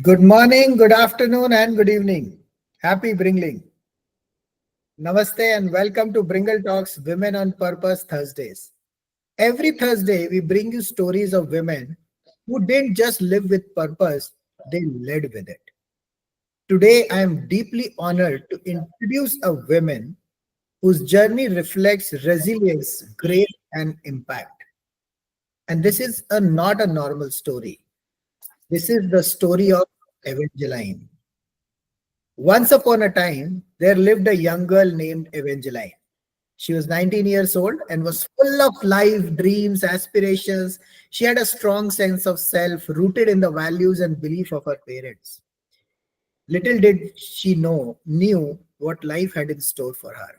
Good morning, good afternoon, and good evening. Happy Bringling. Namaste and welcome to BringleTalks Women on Purpose Thursdays. Every Thursday, we bring you stories of women who didn't just live with purpose, they led with it. Today, I am deeply honored to introduce a woman whose journey reflects resilience, grace, and impact. And this is not a normal story. This is the story of Evangeline. Once upon a time, there lived a young girl named Evangeline. She was 19 years old and was full of life, dreams, aspirations. She had a strong sense of self rooted in the values and belief of her parents. Little did she knew what life had in store for her.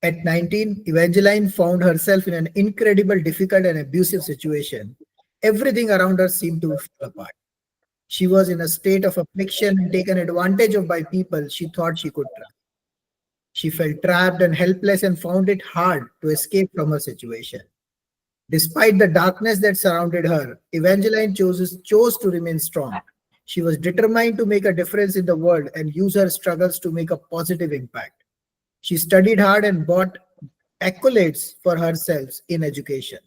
At 19, Evangeline found herself in an incredible, difficult, and abusive situation. Everything around her seemed to fall apart. She was in a state of affliction and taken advantage of by people she thought she could trust. She felt trapped and helpless and found it hard to escape from her situation. Despite the darkness that surrounded her, Evangeline chose to remain strong. She was determined to make a difference in the world and use her struggles to make a positive impact. She studied hard and bought accolades for herself in education.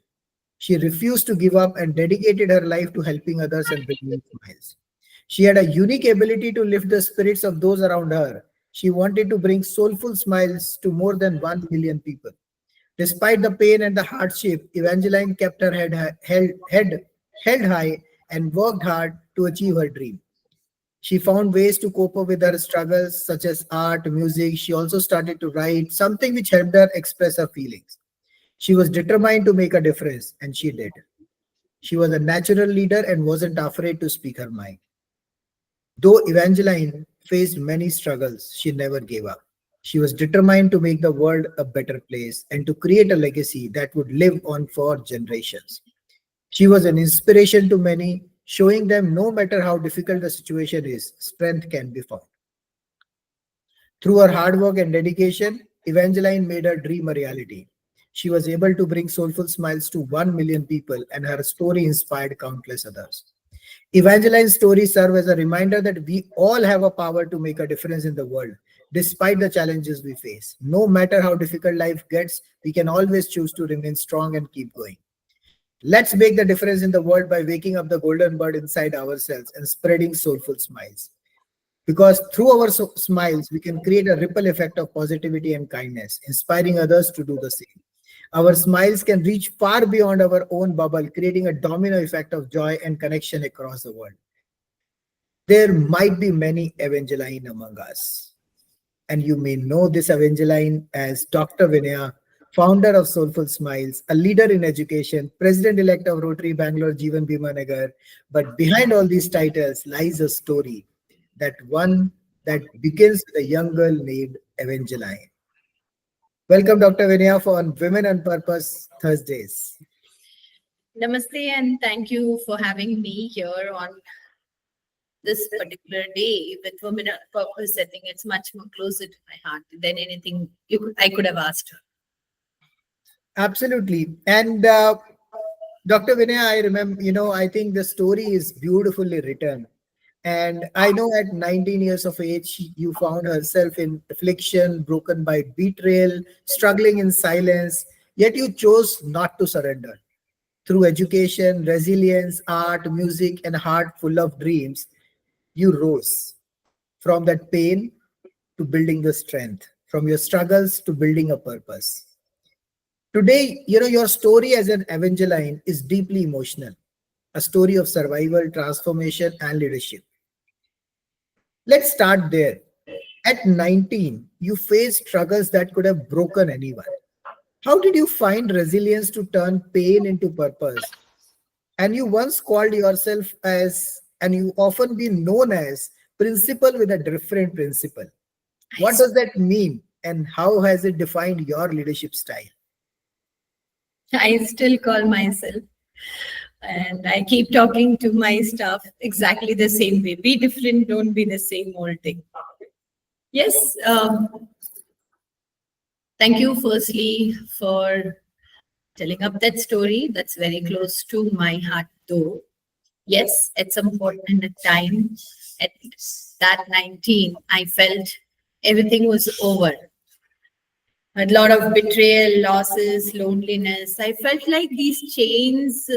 She refused to give up and dedicated her life to helping others and bringing smiles. She had a unique ability to lift the spirits of those around her. She wanted to bring soulful smiles to more than 1 million people. Despite the pain and the hardship, Evangeline kept her held high and worked hard to achieve her dream. She found ways to cope up with her struggles, such as art, music. She also started to write, something which helped her express her feelings. She was determined to make a difference, and she did. She was a natural leader and wasn't afraid to speak her mind. Though Evangeline faced many struggles, she never gave up. She was determined to make the world a better place and to create a legacy that would live on for generations. She was an inspiration to many, showing them no matter how difficult the situation is, strength can be found. Through her hard work and dedication, Evangeline made her dream a reality. She was able to bring soulful smiles to 1 million people, and her story inspired countless others. Evangeline's stories serve as a reminder that we all have a power to make a difference in the world, despite the challenges we face. No matter how difficult life gets, we can always choose to remain strong and keep going. Let's make the difference in the world by waking up the golden bird inside ourselves and spreading soulful smiles. Because through our smiles, we can create a ripple effect of positivity and kindness, inspiring others to do the same. Our smiles can reach far beyond our own bubble, creating a domino effect of joy and connection across the world. There might be many Evangeline among us, and you may know this Evangeline as Dr. Vinaya, founder of Soulful Smiles, a leader in education, president-elect of Rotary, Bangalore, Jeevan, Bheema, Nagar. But behind all these titles lies a story, that one that begins with a young girl named Evangeline. Welcome, Dr. Vinaya, for Women on Purpose Thursdays. Namaste and thank you for having me here on this particular day with Women on Purpose. I think it's much more closer to my heart than anything I could have asked. Absolutely. And Dr. Vinaya, I remember, I think the story is beautifully written. And I know at 19 years of age, you found herself in affliction, broken by betrayal, struggling in silence, yet you chose not to surrender. Through education, resilience, art, music, and a heart full of dreams, you rose from that pain to building the strength, from your struggles to building a purpose. Today, your story as an Evangeline is deeply emotional, a story of survival, transformation, and leadership. Let's start there. At 19, you faced struggles that could have broken anyone. How did you find resilience to turn pain into purpose? And you once called yourself as, and you often been known as, principal with a different principle. What does that mean? And how has it defined your leadership style? I still call myself, and I keep talking to my staff exactly the same way. Be different, don't be the same old thing. Yes. Thank you, firstly, for telling up that story. That's very close to my heart, though. Yes, at some point in the time, at that 19, I felt everything was over. A lot of betrayal, losses, loneliness. I felt like these chains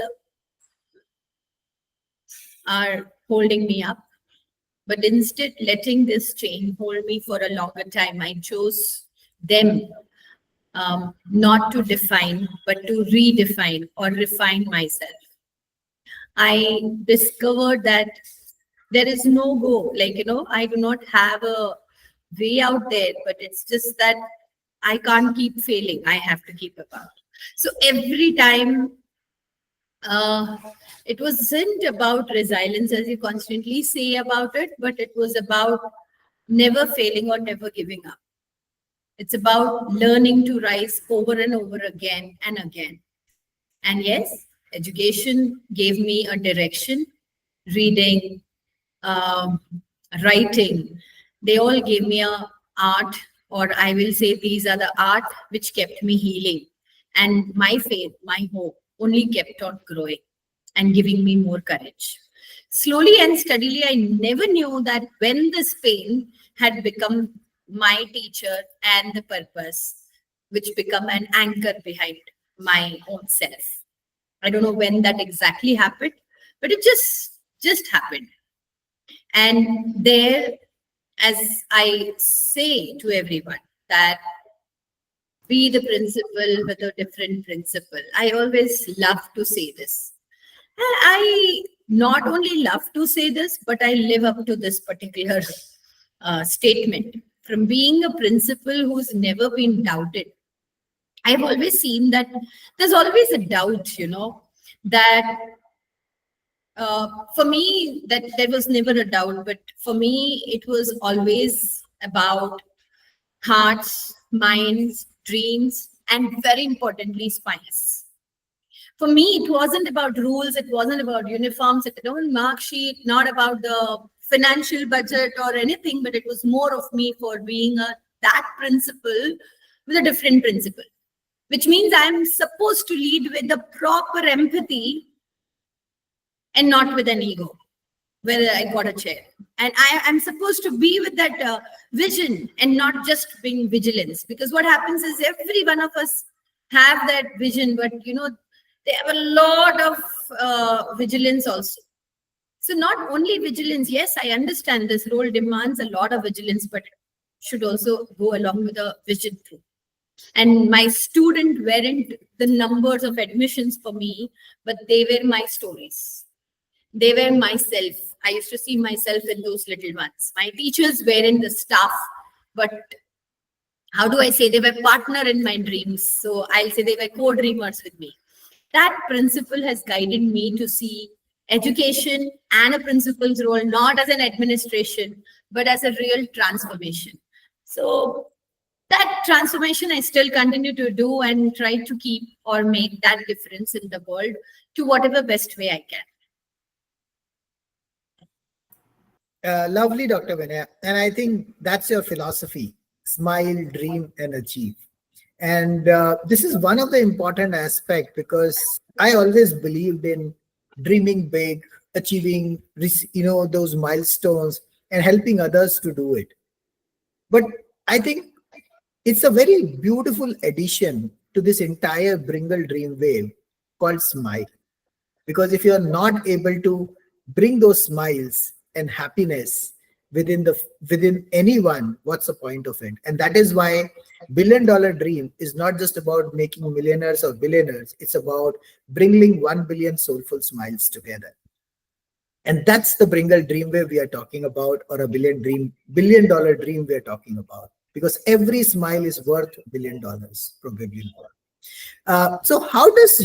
are holding me up. But instead, letting this chain hold me for a longer time, I chose them not to define, but to redefine or refine myself. I discovered that there is no go. Like, I do not have a way out there, but it's just that I can't keep failing. I have to keep about. So every time, uh, it wasn't about resilience as you constantly say about it, but it was about never failing or never giving up. It's about learning to rise over and over again and again. And yes, education gave me a direction, reading, um, writing. They all gave me a art, or I will say these are the art which kept me healing. And my faith, my hope only kept on growing and giving me more courage. Slowly and steadily, I never knew that when this pain had become my teacher and the purpose, which become an anchor behind my own self. I don't know when that exactly happened, but it just happened. And there, as I say to everyone, that be the principal with a different principle. I always love to say this. I not only love to say this, but I live up to this particular statement. From being a principal who's never been doubted, I've always seen that there's always a doubt, that for me, that there was never a doubt, but for me, it was always about hearts, minds, dreams, and very importantly, smiles. For me, it wasn't about rules, it wasn't about uniforms, it wasn't mark sheet, not about the financial budget or anything, but it was more of me for being that principle with a different principle, which means I'm supposed to lead with the proper empathy and not with an ego, whether I got a chair. And I'm supposed to be with that vision and not just being vigilance. Because what happens is every one of us have that vision, but they have a lot of vigilance also. So not only vigilance, yes, I understand this role demands a lot of vigilance, but should also go along with a vision too. And my student weren't the numbers of admissions for me, but they were my stories. They were myself. I used to see myself in those little ones. My teachers weren't the staff, but how do I say, they were partner in my dreams. So I'll say they were co-dreamers with me. That principle has guided me to see education and a principal's role not as an administration, but as a real transformation. So that transformation I still continue to do and try to keep or make that difference in the world to whatever best way I can. Lovely, Dr. Vinaya. And I think that's your philosophy: smile, dream, and achieve. And this is one of the important aspects, because I always believed in dreaming big, achieving, those milestones and helping others to do it. But I think it's a very beautiful addition to this entire Bringle dream wave called smile. Because if you're not able to bring those smiles and happiness within anyone, what's the point of it? And that is why $1 billion dream is not just about making millionaires or billionaires. It's about bringing 1 billion soulful smiles together. And that's the Bringle dream wave we are talking about, or a $1 billion dream we are talking about, because every smile is worth $1 billion, probably more. So how does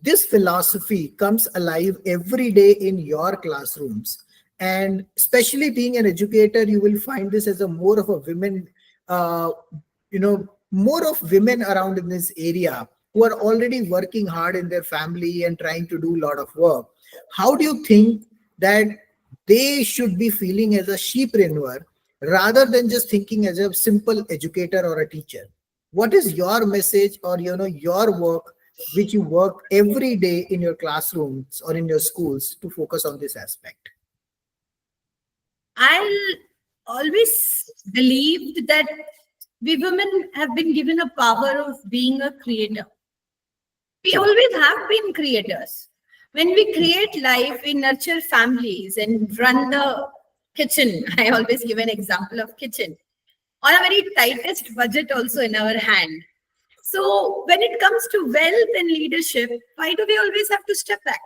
this philosophy comes alive every day in your classrooms? And especially being an educator, you will find this as a more of a women, more of women around in this area who are already working hard in their family and trying to do a lot of work. How do you think that they should be feeling as a sheepreneur rather than just thinking as a simple educator or a teacher? What is your message or your work which you work every day in your classrooms or in your schools to focus on this aspect? I always believed that we women have been given a power of being a creator. We always have been creators. When we create life, we nurture families and run the kitchen. I always give an example of kitchen on a very tightest budget also in our hand. So when it comes to wealth and leadership, why do we always have to step back?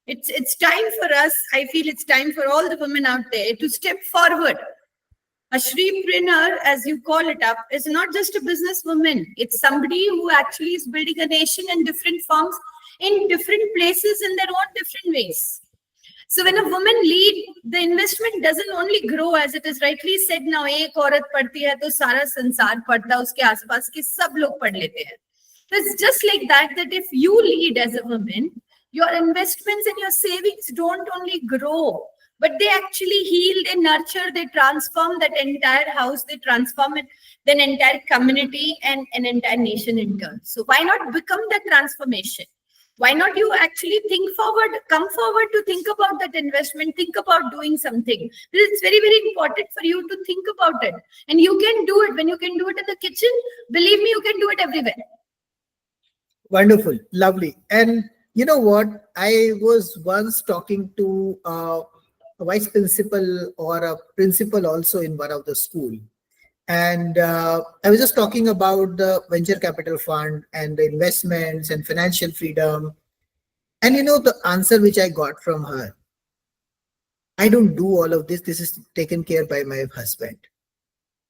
It's time for us. I feel it's time for all the women out there to step forward. A Shreepreneur, as you call it up, is not just a businesswoman. It's somebody who actually is building a nation in different forms, in different places, in their own different ways. So when a woman lead, the investment doesn't only grow, as it is rightly said now, एक औरत पढ़ती है तो सारा संसार पढ़ता, उसके आसपास के सब लोग पढ़ लेते हैं. So it's just like that, that if you lead as a woman, your investments and your savings don't only grow, but they actually heal, they nurture, they transform that entire house, they transform it, then entire community and an entire nation in turn. So why not become that transformation? Why not you actually think forward, come forward to think about that investment, think about doing something. It's very, very important for you to think about it. And you can do it. When you can do it in the kitchen, believe me, you can do it everywhere. Wonderful. Lovely. And you know what? I was once talking to a vice principal or a principal also in one of the school. And I was just talking about the venture capital fund and the investments and financial freedom. And you know, the answer which I got from her, I don't do all of this. This is taken care by my husband.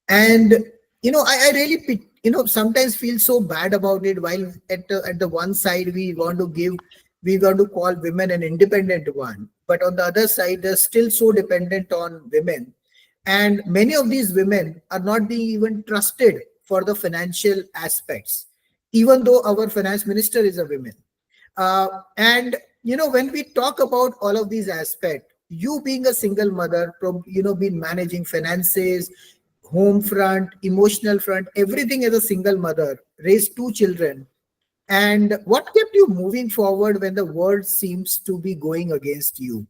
And, you know, I really, you know, sometimes feel so bad about it, while at the one side, we want to call women an independent one. But on the other side, they're still so dependent on women. And many of these women are not being even trusted for the financial aspects, even though our finance minister is a woman. And, you know, when we talk about all of these aspects, you being a single mother, you know, been managing finances, home front, emotional front, everything as a single mother, raised 2 children. And what kept you moving forward when the world seems to be going against you?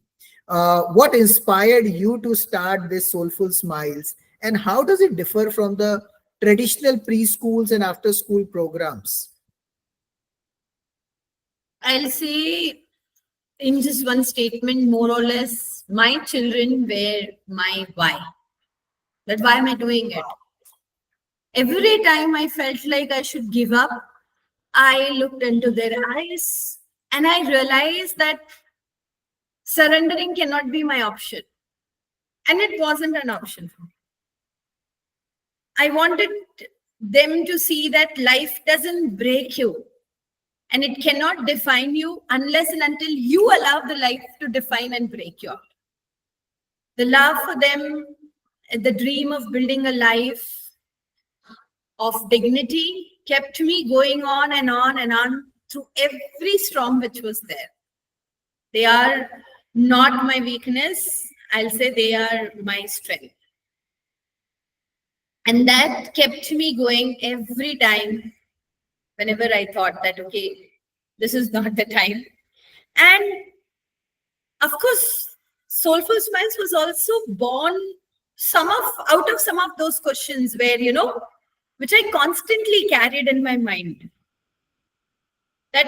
What inspired you to start this Soulful Smiles, and how does it differ from the traditional preschools and after school programs? I'll say in just one statement, more or less, my children were my why. That why am I doing it? Every time I felt like I should give up, I looked into their eyes and I realized that surrendering cannot be my option. And it wasn't an option for me. I wanted them to see that life doesn't break you and it cannot define you unless and until you allow the life to define and break you out. The love for them, the dream of building a life of dignity kept me going on and on and on through every storm which was there. They are not my weakness. I'll say they are my strength. And that kept me going every time whenever I thought that, okay, this is not the time. And of course, Soulful Smiles was also born out of some of those questions where, you know, which I constantly carried in my mind. That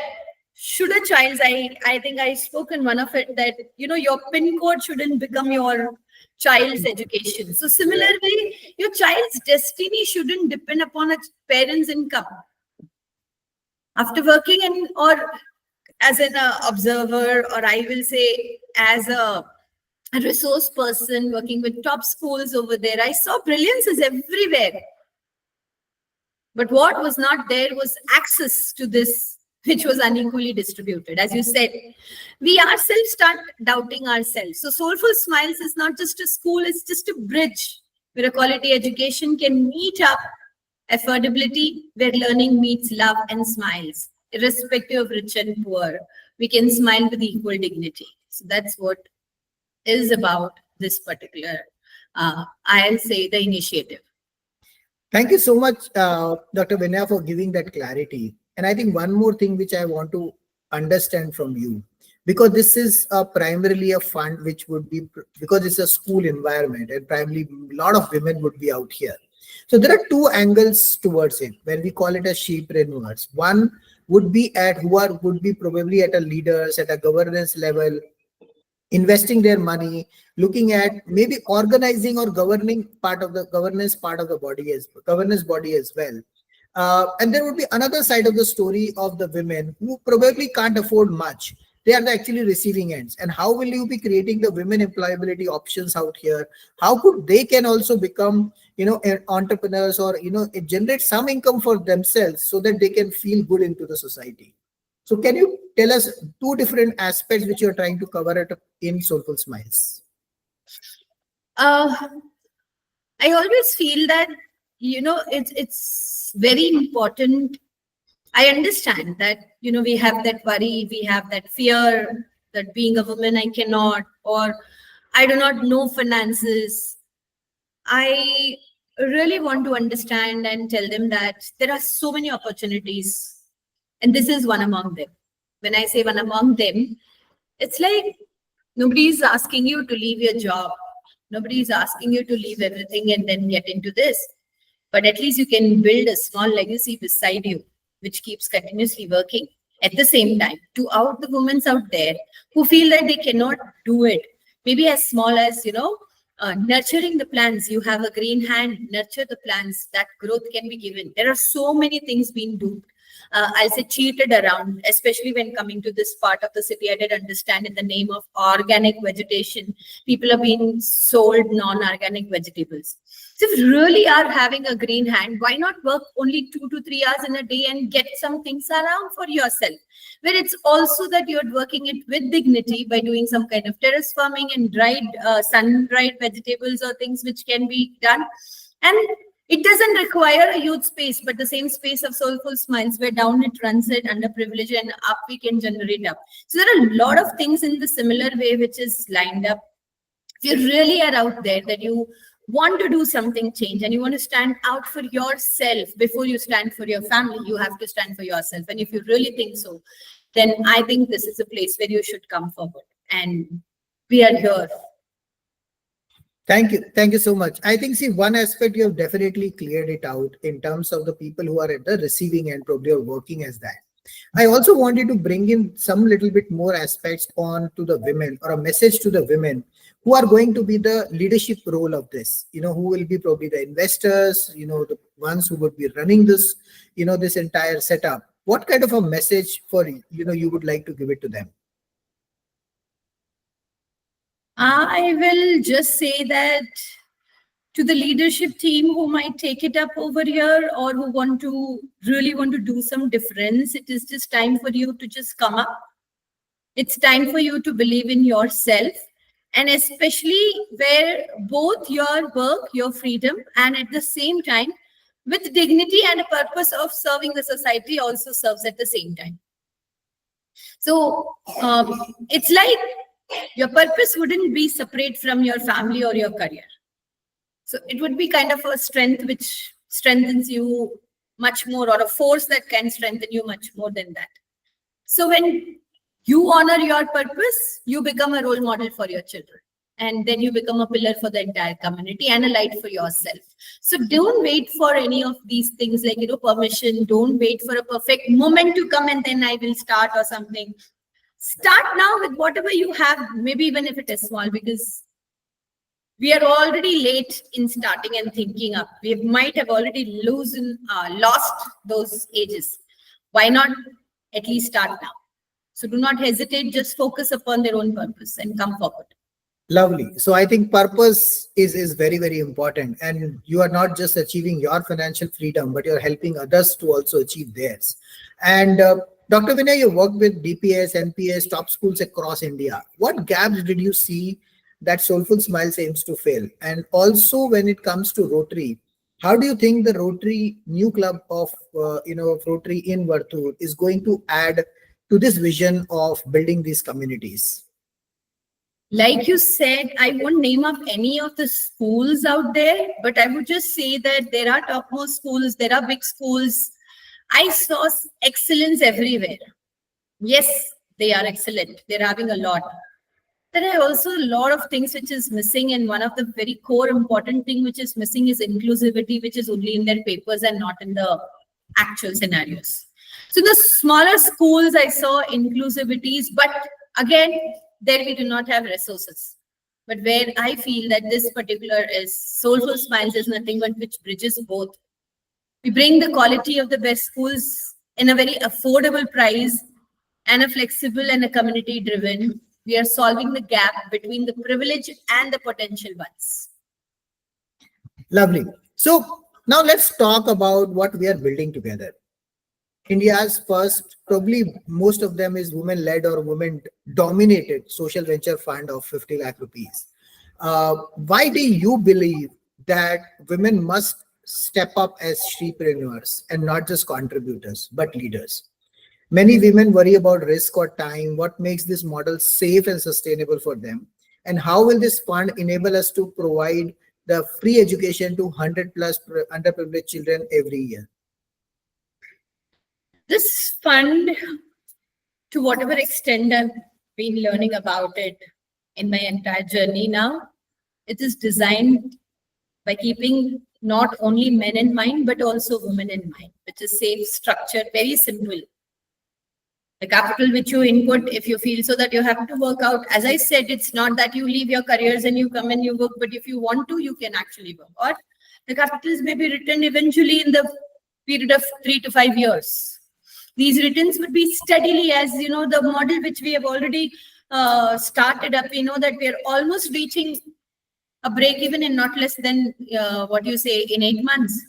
should a child, I think I spoke in one of it that, you know, your PIN code shouldn't become your child's education. So similarly, your child's destiny shouldn't depend upon a parent's income. After working in, or as an observer, or I will say as a resource person working with top schools over there, I saw brilliance is everywhere. But what was not there was access to this, which was unequally distributed. As you said, we ourselves start doubting ourselves. So Soulful Smiles is not just a school, it's just a bridge where a quality education can meet up affordability, where learning meets love and smiles, irrespective of rich and poor. We can smile with equal dignity. So that's what is about this particular, I'll say, the initiative. Thank you so much, Dr. Vinaya, for giving that clarity. And I think one more thing which I want to understand from you, because this is primarily a fund which would be, because it's a school environment and primarily a lot of women would be out here. So there are two angles towards it when we call it as shepreneurs. One would be at who are would be probably at a leaders, at a governance level, investing their money, looking at maybe organizing or governing part of the governance part of the body as governance body as well. And there would be another side of the story of the women who probably can't afford much. They are the actually receiving ends. And how will you be creating the women employability options out here? How could they can also become, entrepreneurs, or generate some income for themselves so that they can feel good into the society? So can you tell us two different aspects which you're trying to cover it in Soulful Smiles? Uh, I always feel that, it's very important. I understand that, we have that worry, we have that fear that being a woman, I cannot, or I do not know finances. I really want to understand and tell them that there are so many opportunities, and this is one among them. When I say one among them, it's like nobody is asking you to leave your job. Nobody is asking you to leave everything and then get into this. But at least you can build a small legacy beside you, which keeps continuously working. At the same time, to out the women out there who feel that they cannot do it, maybe as small as, nurturing the plants. You have a green hand, nurture the plants, that growth can be given. There are so many things being done. I'll say cheated around, especially when coming to this part of the city. I did understand in the name of organic vegetation, people are being sold non-organic vegetables. So if you really are having a green hand, why not work only 2 to 3 hours in a day and get some things around for yourself? Where it's also that you're working it with dignity by doing some kind of terrace farming and sun-dried vegetables or things which can be done. And it doesn't require a huge space, but the same space of Soulful Smiles, where down it runs it, underprivileged, and up we can generate up. So there are a lot of things in the similar way which is lined up. If you really are out there that you want to do something change and you want to stand out for yourself before you stand for your family, you have to stand for yourself. And if you really think so, then I think this is a place where you should come forward. And we are here. Thank you. Thank you so much. I think, see, one aspect you have definitely cleared it out in terms of the people who are at the receiving end, probably are working as that. I also wanted to bring in some little bit more aspects on to the women, or a message to the women who are going to be the leadership role of this, who will be probably the investors, the ones who would be running this, this entire setup. What kind of a message for, you would like to give it to them? I will just say that to the leadership team who might take it up over here or who really want to do some difference, it is just time for you to just come up. It's time for you to believe in yourself, and especially where both your work, your freedom, and at the same time, with dignity and a purpose of serving the society also serves at the same time. So it's like your purpose wouldn't be separate from your family or your career. So it would be kind of a strength which strengthens you much more, or a force that can strengthen you much more than that. So when you honor your purpose, you become a role model for your children. And then you become a pillar for the entire community and a light for yourself. So don't wait for any of these things like, permission. Don't wait for a perfect moment to come and then I will start or something. Start now with whatever you have, maybe even if it is small, because we are already late in starting and thinking up. We might have already lost those ages. Why not at least start now? So do not hesitate, just focus upon their own purpose and come forward. Lovely. So I think purpose is very, very important. And you are not just achieving your financial freedom, but you're helping others to also achieve theirs. And Dr. Vinaya, you worked with DPS, NPS, top schools across India. What gaps did you see that Soulful Smiles aims to fill? And also when it comes to Rotary, how do you think the Rotary new club of, Rotary in Varthur is going to add to this vision of building these communities? Like you said, I won't name up any of the schools out there, but I would just say that there are topmost schools, there are big schools. I saw excellence everywhere. Yes, they are excellent. They're having a lot. There are also a lot of things which is missing, and one of the very core important thing which is missing is inclusivity, which is only in their papers and not in the actual scenarios. So the smaller schools, I saw inclusivities, but again, there we do not have resources. But where I feel that this particular is Soulful Smiles is nothing but which bridges both. We bring the quality of the best schools in a very affordable price and a flexible and a community driven. We are solving the gap between the privileged and the potential ones. Lovely. So now let's talk about what we are building together. India's first, probably most of them is women-led or women-dominated social venture fund of 50 lakh rupees. Why do you believe that women must step up as entrepreneurs and not just contributors, but leaders? Many women worry about risk or time. What makes this model safe and sustainable for them? And how will this fund enable us to provide the free education to 100 plus underprivileged children every year? This fund, to whatever extent I've been learning about it in my entire journey now, it is designed by keeping not only men in mind, but also women in mind, which is safe, structured, very simple. The capital which you input, if you feel so that you have to work out, as I said, it's not that you leave your careers and you come and you work, but if you want to, you can actually work. Or the capitals may be written eventually in the period of 3 to 5 years. These returns would be steadily, as you know, the model which we have already started up, you know, that we are almost reaching a break even in not less than in 8 months.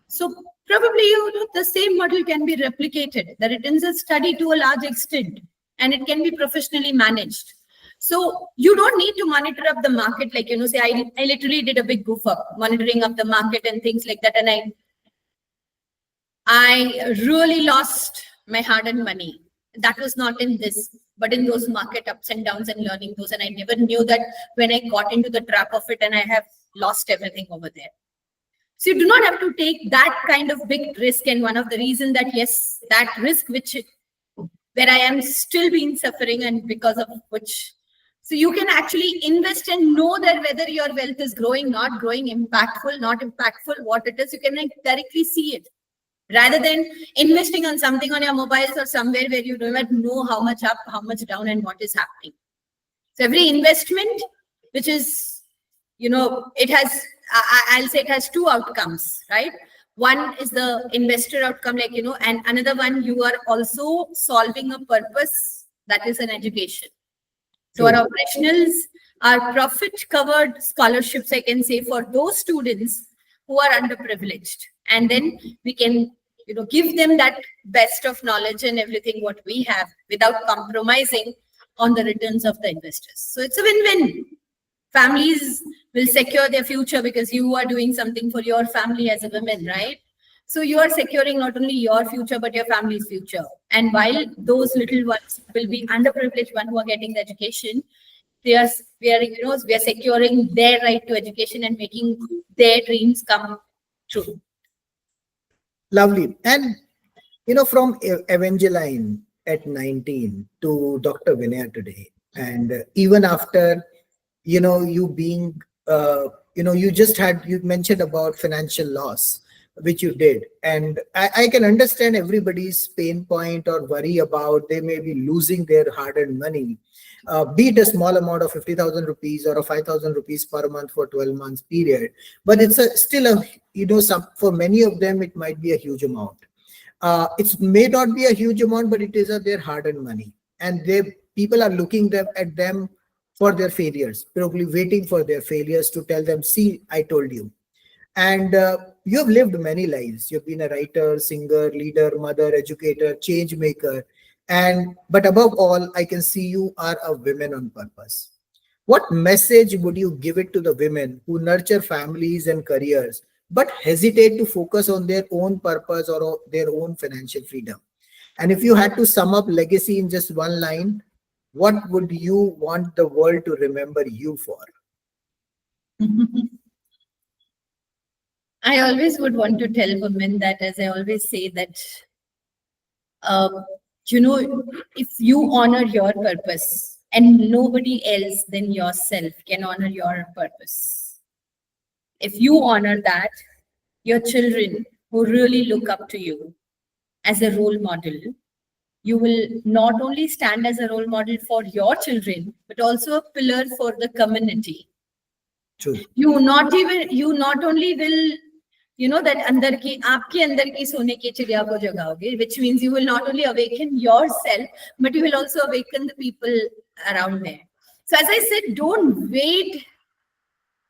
So probably the same model can be replicated. The returns are studied to a large extent and it can be professionally managed. So you don't need to monitor up the market, like, say I literally did a big goof up monitoring up the market and things like that. And I really lost my hard-earned money. That was not in this, but in those market ups and downs and learning those. And I never knew that when I got into the trap of it and I have lost everything over there. So you do not have to take that kind of big risk. And one of the reasons that, yes, that risk where I am still being suffering and because of which, so you can actually invest and know that whether your wealth is growing, not growing, impactful, not impactful, what it is, you can directly see it. Rather than investing on something on your mobiles or somewhere where you do not know how much up, how much down, and what is happening. So every investment, which is, it has, I'll say it has two outcomes, right? One is the investor outcome, and another one, you are also solving a purpose, that is an education. So our operationals are profit-covered scholarships, I can say, for those students who are underprivileged. And then we can, give them that best of knowledge and everything what we have without compromising on the returns of the investors. So it's a win-win. Families will secure their future because you are doing something for your family as a woman, right? So you are securing not only your future, but your family's future. And while those little ones will be underprivileged ones who are getting the education, we are securing their right to education and making their dreams come true. Lovely. And, from Evangeline at 19 to Dr. Vinaya today, and even after, you being, you mentioned about financial loss, which you did. And I can understand everybody's pain point or worry about they may be losing their hard-earned money, be it a small amount of 50,000 rupees or a 5,000 rupees per month for 12 months period. But it's still for many of them, it might be a huge amount. It may not be a huge amount, but it is their hard-earned money. And people are looking at them for their failures, probably waiting for their failures to tell them, see, I told you. And you have lived many lives. You've been a writer, singer, leader, mother, educator, change maker. But above all, I can see you are a woman on purpose. What message would you give it to the women who nurture families and careers, but hesitate to focus on their own purpose or their own financial freedom? And if you had to sum up legacy in just one line, what would you want the world to remember you for? I always would want to tell women that, as I always say, that if you honor your purpose and nobody else than yourself can honor your purpose, if you honor that, your children who really look up to you as a role model, you will not only stand as a role model for your children, but also a pillar for the community. True. You not only will, that aapke andar ki sone ki chidiya ko jagaoge, which means you will not only awaken yourself, but you will also awaken the people around there. So as I said, don't wait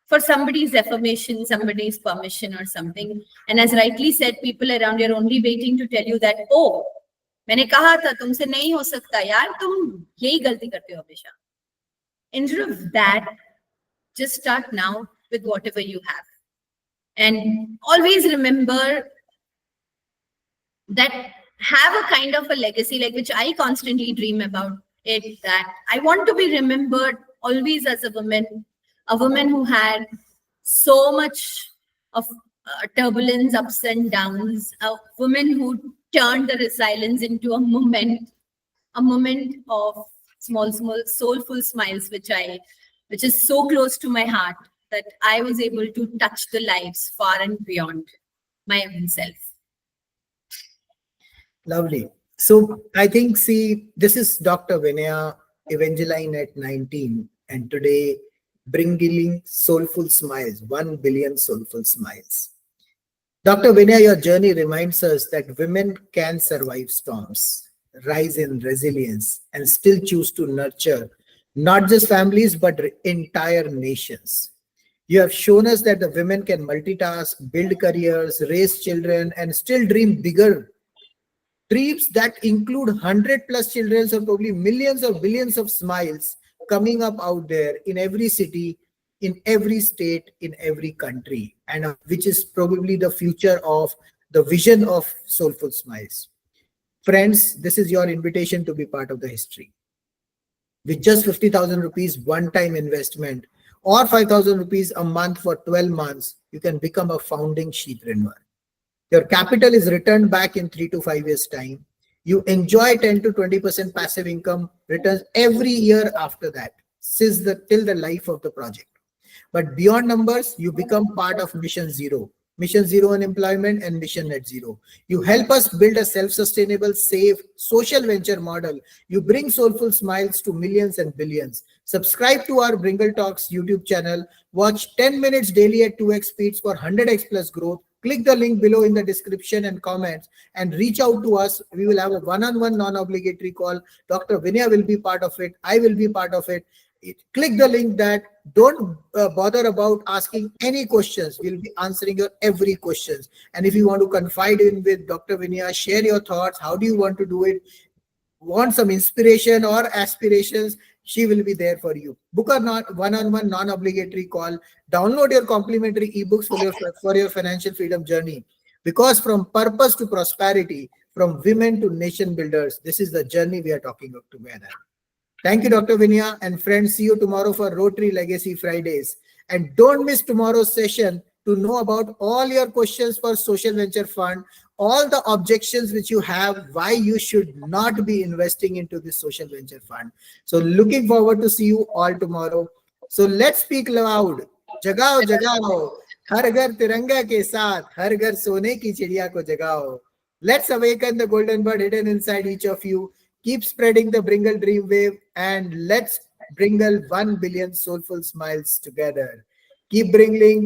for somebody's affirmation, somebody's permission or something. And as rightly said, people around you are only waiting to tell you that, oh, मैंने कहा था तुमसे नहीं हो सकता यार, तुम यही गलती करते हो हमेशा. Instead of that, just start now with whatever you have. And always remember that have a kind of a legacy, like which I constantly dream about it, that I want to be remembered always as a woman who had so much of turbulence, ups and downs, a woman who turned the resilience into a moment of small soulful smiles, which is so close to my heart, that I was able to touch the lives far and beyond my own self. Lovely. So I think, see, this is Dr. Vinaya, Evangeline at 19, and today bringing Soulful Smiles, 1 billion Soulful Smiles. Dr. Vinaya, your journey reminds us that women can survive storms, rise in resilience, and still choose to nurture not just families, but entire nations. You have shown us that the women can multitask, build careers, raise children, and still dream bigger dreams that include 100+ children, or probably millions or billions of smiles coming up out there in every city, in every state, in every country, and which is probably the future of the vision of Soulful Smiles. Friends, this is your invitation to be part of the history. With just 50,000 rupees one-time investment or 5,000 rupees a month for 12 months, you can become a founding sheathreneur. Your capital is returned back in 3 to 5 years' time. You enjoy 10 to 20% passive income returns every year after that, till the life of the project. But beyond numbers, you become part of Mission Zero in employment and Mission Net Zero. You help us build a self-sustainable, safe, social venture model. You bring Soulful Smiles to millions and billions. Subscribe to our BringleTalks YouTube channel. Watch 10 minutes daily at 2x speeds for 100x plus growth. Click the link below in the description and comments and reach out to us. We will have a one-on-one non-obligatory call. Dr. Vinaya will be part of it. I will be part of it. Click the link. That don't bother about asking any questions. We'll be answering your every questions. And if you want to confide in with Dr. Vinaya, share your thoughts. How do you want to do it? Want some inspiration or aspirations? She will be there for you. Book a one-on-one non-obligatory call. Download your complimentary ebooks for your financial freedom journey. Because from purpose to prosperity, from women to nation builders, this is the journey we are talking of together. Thank you, Dr. Vinaya, and friends. See you tomorrow for Rotary Legacy Fridays. And don't miss tomorrow's session to know about all your questions for Social Venture Fund, all the objections which you have, why you should not be investing into this Social Venture Fund. So looking forward to see you all tomorrow. So let's speak loud. Jagao, jagao. Har ghar tiranga ke saath, har ghar sone ki chidiya ko jagao. Let's awaken the golden bird hidden inside each of you. Keep spreading the Bringle dream wave, and let's Bringle 1 billion soulful smiles together. Keep bringing.